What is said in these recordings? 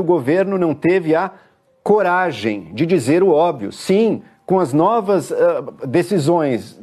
O governo não teve a coragem de dizer o óbvio. Sim, com as novas decisões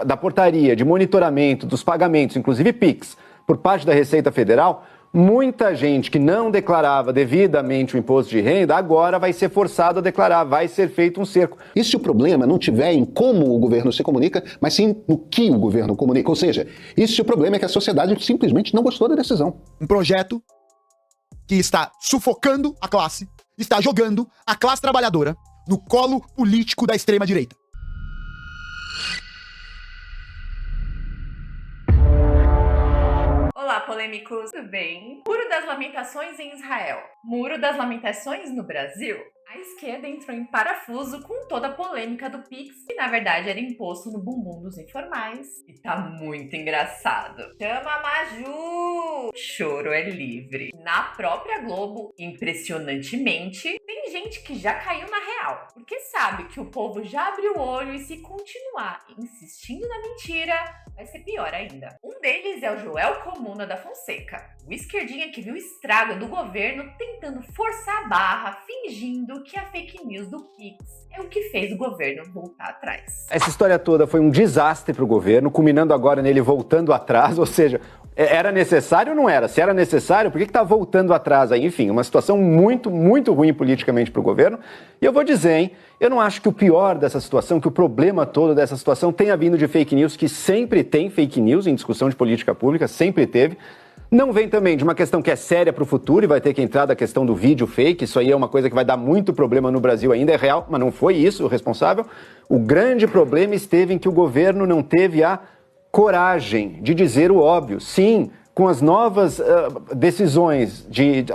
da portaria de monitoramento dos pagamentos, inclusive PIX, por parte da Receita Federal, muita gente que não declarava devidamente o imposto de renda agora vai ser forçado a declarar, vai ser feito um cerco. E se o problema não tiver em como o governo se comunica, mas sim no que o governo comunica? Ou seja, e se o problema é que a sociedade simplesmente não gostou da decisão? Um projeto que está sufocando a classe, está jogando a classe trabalhadora no colo político da extrema-direita. Olá, polêmicos, tudo bem? Muro das Lamentações em Israel. Muro das Lamentações no Brasil. A esquerda entrou em parafuso com toda a polêmica do Pix, que na verdade era imposto no bumbum dos informais. E tá muito engraçado. Chama a Maju! Choro é livre. Na própria Globo, impressionantemente, tem gente que já caiu na real. Porque sabe que o povo já abriu o olho e se continuar insistindo na mentira, vai ser pior ainda. Um deles é o Joel Comuna da Fonseca, o esquerdinha que viu o estrago do governo tentando forçar a barra, fingindo que a fake news do Pix é o que fez o governo voltar atrás. Essa história toda foi um desastre para o governo, culminando agora nele voltando atrás, ou seja, era necessário ou não era? Se era necessário, por que está voltando atrás aí? Enfim, uma situação muito, muito ruim politicamente para o governo. E eu vou dizer, hein, eu não acho que o pior dessa situação, que o problema todo dessa situação tenha vindo de fake news, que sempre tem fake news em discussão de política pública, sempre teve. Não vem também de uma questão que é séria para o futuro e vai ter que entrar da questão do vídeo fake. Isso aí é uma coisa que vai dar muito problema no Brasil ainda, é real, mas não foi isso o responsável. O grande problema esteve em que o governo não teve a coragem de dizer o óbvio. Sim, com as novas decisões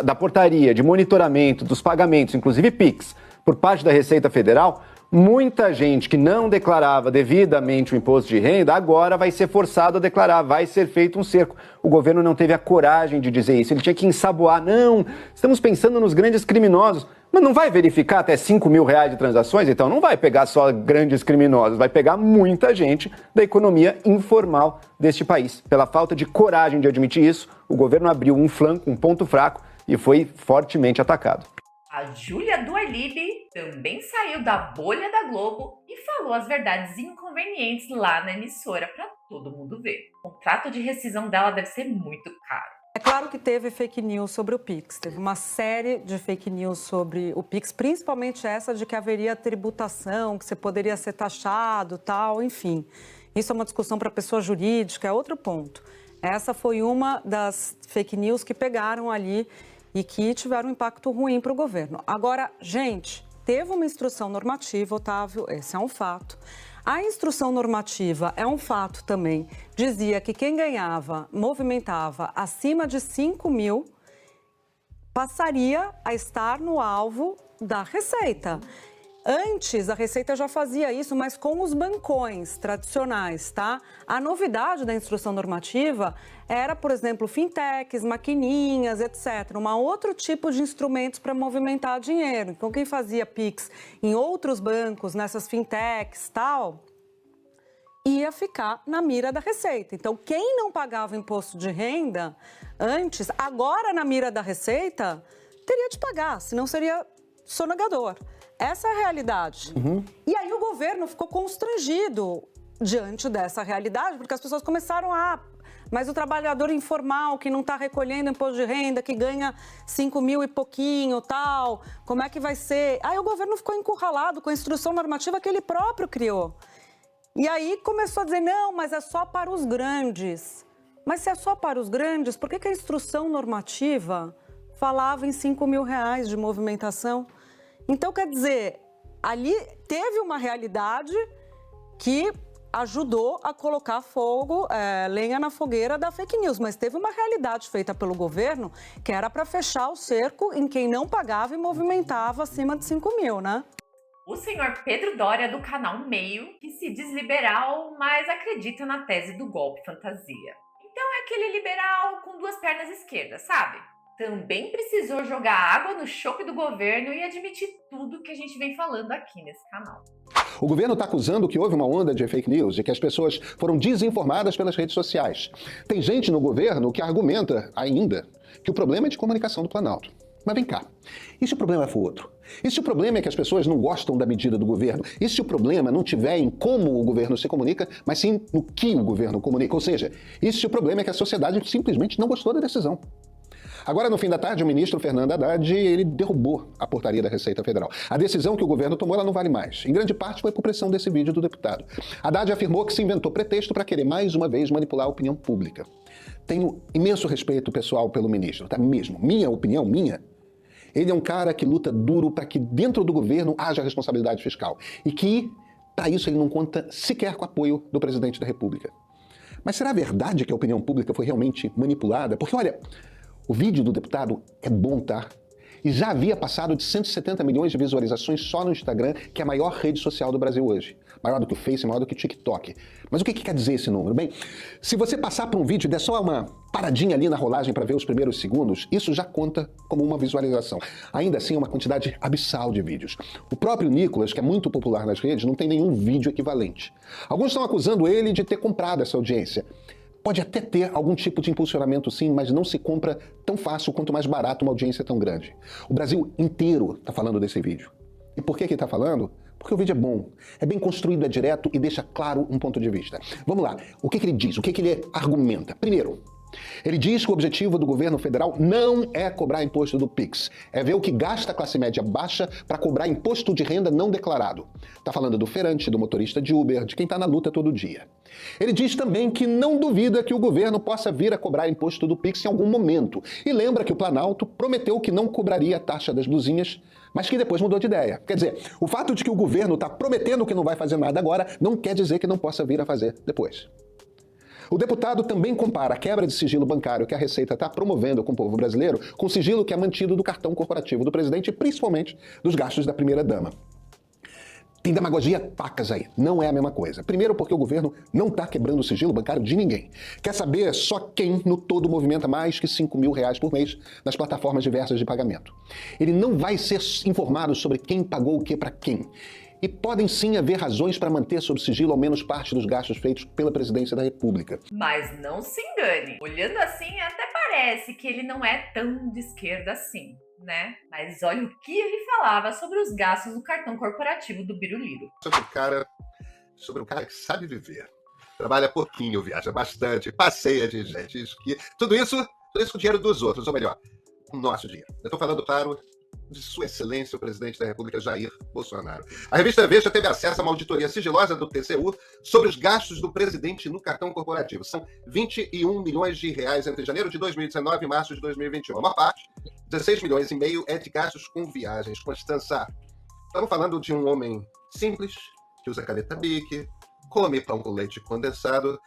da portaria de monitoramento dos pagamentos, inclusive PIX, por parte da Receita Federal, muita gente que não declarava devidamente o imposto de renda agora vai ser forçado a declarar, vai ser feito um cerco. O governo não teve a coragem de dizer isso, ele tinha que ensaboar. Não, estamos pensando nos grandes criminosos. Mas não vai verificar até R$5 mil de transações? Então não vai pegar só grandes criminosos, vai pegar muita gente da economia informal deste país. Pela falta de coragem de admitir isso, o governo abriu um flanco, um ponto fraco e foi fortemente atacado. A Júlia do Alibi também saiu da bolha da Globo e falou as verdades inconvenientes lá na emissora para todo mundo ver. O contrato de rescisão dela deve ser muito caro. É claro que teve fake news sobre o Pix, teve uma série de fake news sobre o Pix, principalmente essa de que haveria tributação, que você poderia ser taxado, tal, enfim. Isso é uma discussão para pessoa jurídica, é outro ponto. Essa foi uma das fake news que pegaram ali e que tiveram um impacto ruim para o governo. Agora, gente, teve uma instrução normativa, Otávio, esse é um fato. A instrução normativa é um fato também. Dizia que quem ganhava, movimentava acima de 5 mil, passaria a estar no alvo da Receita. Antes, a Receita já fazia isso, mas com os bancões tradicionais, tá? A novidade da instrução normativa era, por exemplo, fintechs, maquininhas, etc. Um outro tipo de instrumentos para movimentar dinheiro. Então, quem fazia PIX em outros bancos, nessas fintechs, tal, ia ficar na mira da Receita. Então, quem não pagava imposto de renda antes, agora na mira da Receita, teria de pagar, senão seria sonegador. Essa é a realidade. E aí o governo ficou constrangido diante dessa realidade, porque as pessoas começaram mas o trabalhador informal que não está recolhendo imposto de renda, que ganha 5 mil e pouquinho, tal, como é que vai ser? Aí o governo ficou encurralado com a instrução normativa que ele próprio criou. E aí começou a dizer, não, mas é só para os grandes. Mas se é só para os grandes, por que a instrução normativa falava em 5 mil de movimentação? Então, quer dizer, ali teve uma realidade que ajudou a colocar lenha na fogueira da fake news, mas teve uma realidade feita pelo governo que era para fechar o cerco em quem não pagava e movimentava acima de 5 mil, né? O senhor Pedro Doria, do canal Meio, que se diz liberal, mas acredita na tese do golpe fantasia. Então é aquele liberal com duas pernas esquerdas, sabe? Também precisou jogar água no chope do governo e admitir tudo que a gente vem falando aqui nesse canal. O governo está acusando que houve uma onda de fake news e que as pessoas foram desinformadas pelas redes sociais. Tem gente no governo que argumenta ainda que o problema é de comunicação do Planalto. Mas vem cá, e se o problema for outro? E se o problema é que as pessoas não gostam da medida do governo? E se o problema não tiver em como o governo se comunica, mas sim no que o governo comunica? Ou seja, e se o problema é que a sociedade simplesmente não gostou da decisão? Agora, no fim da tarde, o ministro Fernando Haddad, ele derrubou a portaria da Receita Federal. A decisão que o governo tomou, ela não vale mais. Em grande parte foi por pressão desse vídeo do deputado. Haddad afirmou que se inventou pretexto para querer mais uma vez manipular a opinião pública. Tenho imenso respeito pessoal pelo ministro, tá mesmo? Minha opinião, minha. Ele é um cara que luta duro para que dentro do governo haja responsabilidade fiscal. E que, para isso, ele não conta sequer com o apoio do presidente da República. Mas será verdade que a opinião pública foi realmente manipulada? Porque, olha, o vídeo do deputado é bom, tá? E já havia passado de 170 milhões de visualizações só no Instagram, que é a maior rede social do Brasil hoje. Maior do que o Face, maior do que o TikTok. Mas o que quer dizer esse número? Bem, se você passar por um vídeo e der só uma paradinha ali na rolagem para ver os primeiros segundos, isso já conta como uma visualização. Ainda assim, é uma quantidade abissal de vídeos. O próprio Nicolas, que é muito popular nas redes, não tem nenhum vídeo equivalente. Alguns estão acusando ele de ter comprado essa audiência. Pode até ter algum tipo de impulsionamento sim, mas não se compra tão fácil quanto mais barato uma audiência tão grande. O Brasil inteiro está falando desse vídeo. E por que ele está falando? Porque o vídeo é bom, é bem construído, é direto e deixa claro um ponto de vista. Vamos lá, o que ele diz, o que ele argumenta? Primeiro, ele diz que o objetivo do governo federal não é cobrar imposto do PIX, é ver o que gasta a classe média baixa para cobrar imposto de renda não declarado. Está falando do feirante, do motorista de Uber, de quem está na luta todo dia. Ele diz também que não duvida que o governo possa vir a cobrar imposto do PIX em algum momento. E lembra que o Planalto prometeu que não cobraria a taxa das blusinhas, mas que depois mudou de ideia. Quer dizer, o fato de que o governo está prometendo que não vai fazer nada agora não quer dizer que não possa vir a fazer depois. O deputado também compara a quebra de sigilo bancário que a Receita está promovendo com o povo brasileiro com o sigilo que é mantido do cartão corporativo do presidente e principalmente dos gastos da primeira-dama. Tem demagogia pacas aí, não é a mesma coisa. Primeiro porque o governo não está quebrando o sigilo bancário de ninguém. Quer saber só quem no todo movimenta mais que R$5.000 por mês nas plataformas diversas de pagamento. Ele não vai ser informado sobre quem pagou o que para quem. E podem sim haver razões para manter sob sigilo ao menos parte dos gastos feitos pela presidência da República. Mas não se engane, olhando assim até parece que ele não é tão de esquerda assim, né? Mas olha o que ele falava sobre os gastos do cartão corporativo do Biruliro. Sobre um cara que sabe viver. Trabalha pouquinho, viaja bastante, passeia de gente, esquia. Tudo isso com o dinheiro dos outros, ou melhor, o nosso dinheiro. Eu estou falando, claro, de Sua Excelência, o presidente da República, Jair Bolsonaro. A revista Veja teve acesso a uma auditoria sigilosa do TCU sobre os gastos do presidente no cartão corporativo. São R$21 milhões entre janeiro de 2019 e março de 2021. A maior parte, 16 milhões e meio, é de gastos com viagens. Constança, estamos falando de um homem simples, que usa caneta Bic, come pão com leite condensado.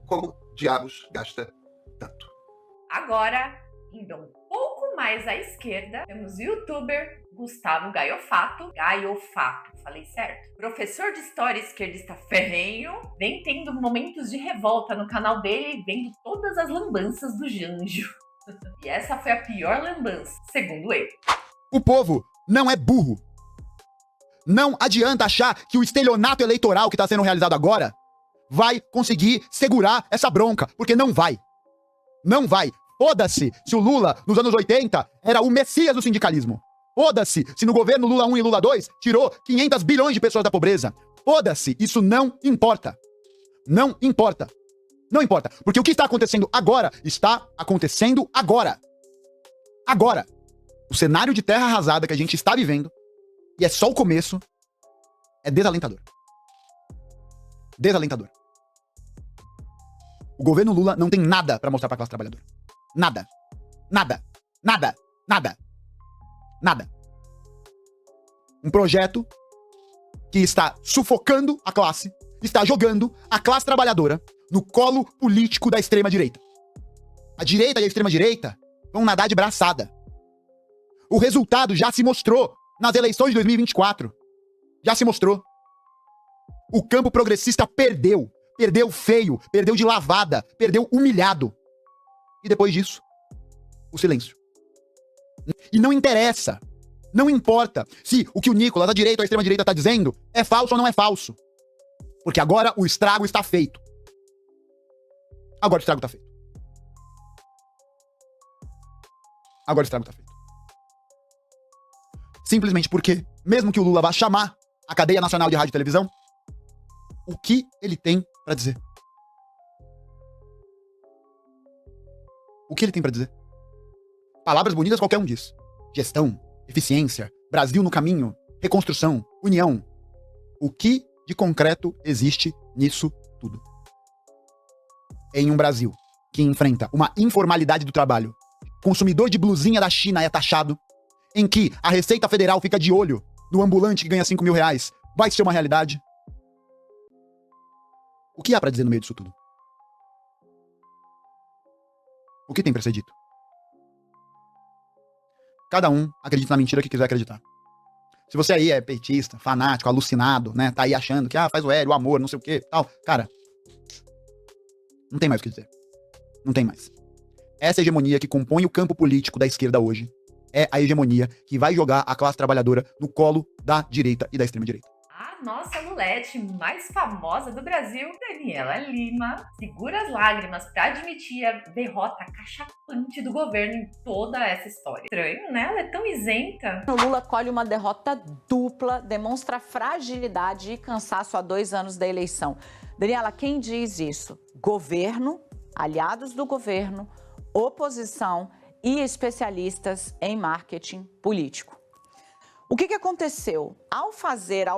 Como diabos gasta tanto? Agora, indo um pouco mais à esquerda, temos o youtuber Gustavo Gaiofato, falei certo? Professor de história esquerdista ferrenho, vem tendo momentos de revolta no canal dele, vendo todas as lambanças do Janjo. E essa foi a pior lambança, segundo ele. O povo não é burro. Não adianta achar que o estelionato eleitoral que está sendo realizado agora vai conseguir segurar essa bronca, porque não vai. Não vai. Foda-se se o Lula, nos anos 80, era o messias do sindicalismo. Foda-se se no governo Lula 1 e Lula 2 tirou 500 bilhões de pessoas da pobreza. Foda-se, isso não importa. Não importa. Não importa. Porque o que está acontecendo agora, está acontecendo agora. Agora. O cenário de terra arrasada que a gente está vivendo, e é só o começo, é desalentador. Desalentador. O governo Lula não tem nada pra mostrar pra classe trabalhadora. Nada. Nada. Nada. Nada. Nada. Um projeto que está sufocando a classe, está jogando a classe trabalhadora no colo político da extrema-direita. A direita e a extrema-direita vão nadar de braçada. O resultado já se mostrou nas eleições de 2024. Já se mostrou. O campo progressista perdeu. Perdeu feio, perdeu de lavada, perdeu humilhado. E depois disso, o silêncio. E não interessa, não importa se o que o Nicolas, a direita ou a extrema-direita está dizendo é falso ou não é falso. Porque agora o estrago está feito. Agora o estrago está feito. Agora o estrago está feito. Simplesmente porque, mesmo que o Lula vá chamar a cadeia nacional de rádio e televisão, o que ele tem pra dizer? O que ele tem pra dizer? Palavras bonitas qualquer um diz. Gestão, eficiência, Brasil no caminho, reconstrução, união. O que de concreto existe nisso tudo? Em um Brasil que enfrenta uma informalidade do trabalho, consumidor de blusinha da China é taxado, em que a Receita Federal fica de olho no ambulante que ganha 5 mil reais, vai ser uma realidade? O que há pra dizer no meio disso tudo? O que tem pra ser dito? Cada um acredita na mentira que quiser acreditar. Se você aí é petista, fanático, alucinado, né, tá aí achando que faz o Hélio, o amor, não sei o que, tal, cara, não tem mais o que dizer. Não tem mais. Essa hegemonia que compõe o campo político da esquerda hoje é a hegemonia que vai jogar a classe trabalhadora no colo da direita e da extrema-direita. A nossa Lulete mais famosa do Brasil, Daniela Lima, segura as lágrimas para admitir a derrota cachapante do governo em toda essa história. Estranho, né? Ela é tão isenta. O Lula colhe uma derrota dupla, demonstra fragilidade e cansaço há 2 anos da eleição. Daniela, quem diz isso? Governo, aliados do governo, oposição e especialistas em marketing político. O que aconteceu? Ao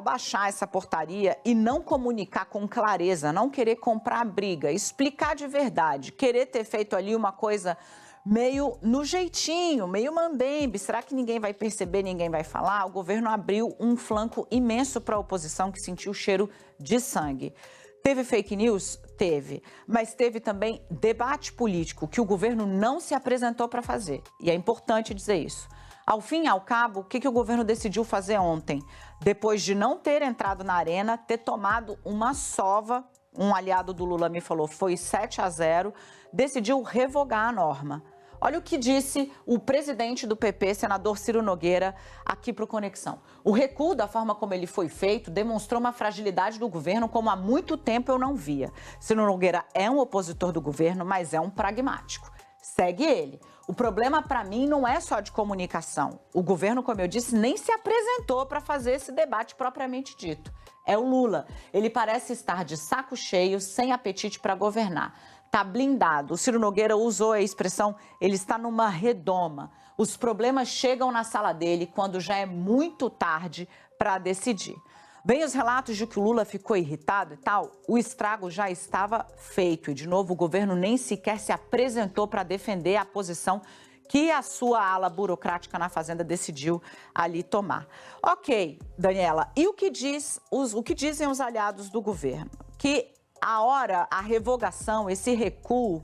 baixar essa portaria e não comunicar com clareza, não querer comprar a briga, explicar de verdade, querer ter feito ali uma coisa meio no jeitinho, meio mambembe, será que ninguém vai perceber, ninguém vai falar? O governo abriu um flanco imenso para a oposição que sentiu o cheiro de sangue. Teve fake news? Teve. Mas teve também debate político, que o governo não se apresentou para fazer. E é importante dizer isso. Ao fim e ao cabo, o que o governo decidiu fazer ontem? Depois de não ter entrado na arena, ter tomado uma sova, um aliado do Lula me falou, foi 7-0, decidiu revogar a norma. Olha o que disse o presidente do PP, senador Ciro Nogueira, aqui para o Conexão. O recuo da forma como ele foi feito demonstrou uma fragilidade do governo como há muito tempo eu não via. Ciro Nogueira é um opositor do governo, mas é um pragmático. Segue ele. O problema para mim não é só de comunicação. O governo, como eu disse, nem se apresentou para fazer esse debate propriamente dito. É o Lula. Ele parece estar de saco cheio, sem apetite para governar. Tá blindado. O Ciro Nogueira usou a expressão, ele está numa redoma. Os problemas chegam na sala dele quando já é muito tarde para decidir. Vem os relatos de que o Lula ficou irritado e tal, o estrago já estava feito. E, de novo, o governo nem sequer se apresentou para defender a posição que a sua ala burocrática na Fazenda decidiu ali tomar. Ok, Daniela, e o que dizem os aliados do governo? Que a revogação, esse recuo,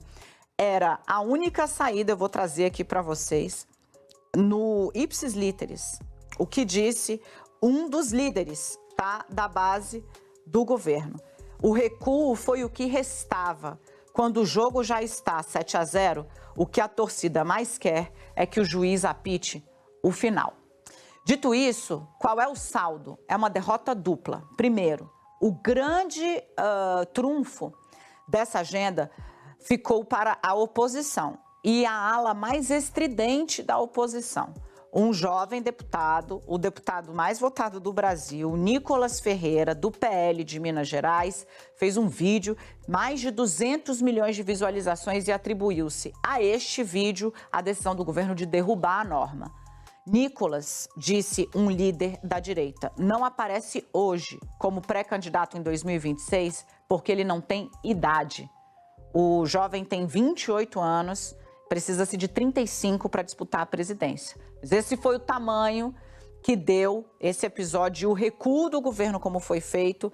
era a única saída, eu vou trazer aqui para vocês, no Ipsis Literis, o que disse um dos líderes, tá, da base do governo. O recuo foi o que restava. Quando o jogo já está 7-0, o que a torcida mais quer é que o juiz apite o final. Dito isso, qual é o saldo? É uma derrota dupla. Primeiro, o grande trunfo dessa agenda ficou para a oposição e a ala mais estridente da oposição. Um jovem deputado, o deputado mais votado do Brasil, Nicolas Ferreira, do PL de Minas Gerais, fez um vídeo, mais de 200 milhões de visualizações e atribuiu-se a este vídeo a decisão do governo de derrubar a norma. Nicolas, disse um líder da direita, não aparece hoje como pré-candidato em 2026 porque ele não tem idade. O jovem tem 28 anos, precisa-se de 35 para disputar a presidência. Mas esse foi o tamanho que deu esse episódio e o recuo do governo, como foi feito,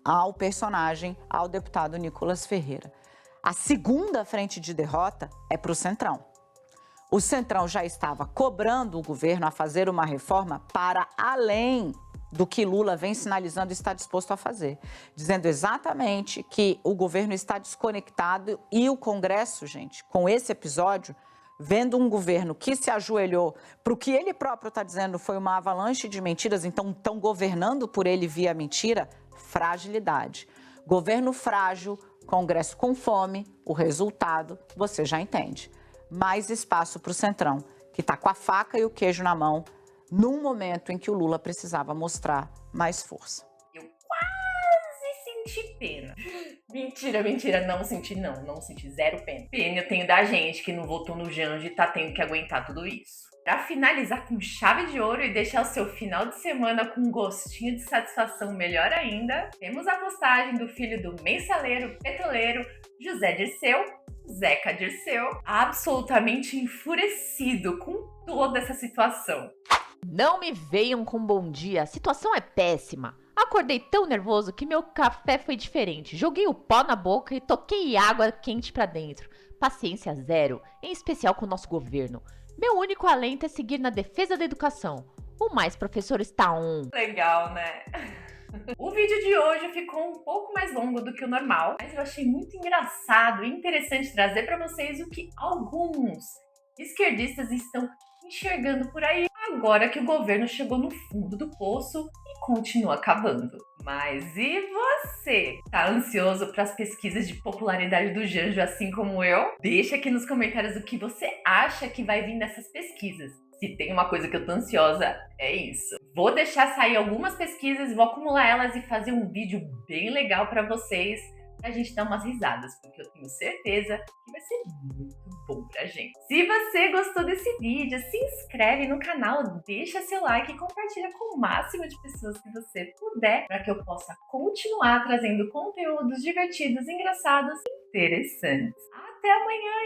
ao personagem, ao deputado Nicolas Ferreira. A segunda frente de derrota é para o Centrão. O Centrão já estava cobrando o governo a fazer uma reforma para além do que Lula vem sinalizando está disposto a fazer, dizendo exatamente que o governo está desconectado e o Congresso, gente, com esse episódio, vendo um governo que se ajoelhou para o que ele próprio está dizendo foi uma avalanche de mentiras, então estão governando por ele via mentira, fragilidade. Governo frágil, Congresso com fome, o resultado você já entende. Mais espaço para o Centrão, que está com a faca e o queijo na mão num momento em que o Lula precisava mostrar mais força. Eu quase senti pena. Mentira, não senti zero pena. Pena eu tenho da gente que não votou no Janja e tá tendo que aguentar tudo isso. Pra finalizar com chave de ouro e deixar o seu final de semana com um gostinho de satisfação melhor ainda, temos a postagem do filho do mensaleiro petroleiro José Dirceu, Zeca Dirceu, absolutamente enfurecido com toda essa situação. Não me venham com bom dia, a situação é péssima. Acordei tão nervoso que meu café foi diferente. Joguei o pó na boca e toquei água quente pra dentro. Paciência zero, em especial com o nosso governo. Meu único alento é seguir na defesa da educação. O mais professor está on. Legal, né? O vídeo de hoje ficou um pouco mais longo do que o normal, mas eu achei muito engraçado e interessante trazer para vocês o que alguns esquerdistas estão enxergando por aí, agora que o governo chegou no fundo do poço e continua cavando. Mas e você? Tá ansioso para as pesquisas de popularidade do Janjo assim como eu? Deixa aqui nos comentários o que você acha que vai vir nessas pesquisas. Se tem uma coisa que eu tô ansiosa, é isso. Vou deixar sair algumas pesquisas, vou acumular elas e fazer um vídeo bem legal pra vocês, pra gente dar umas risadas, porque eu tenho certeza que vai ser muito bom pra gente. Se você gostou desse vídeo, se inscreve no canal, deixa seu like e compartilha com o máximo de pessoas que você puder, para que eu possa continuar trazendo conteúdos divertidos, engraçados e interessantes. Até amanhã!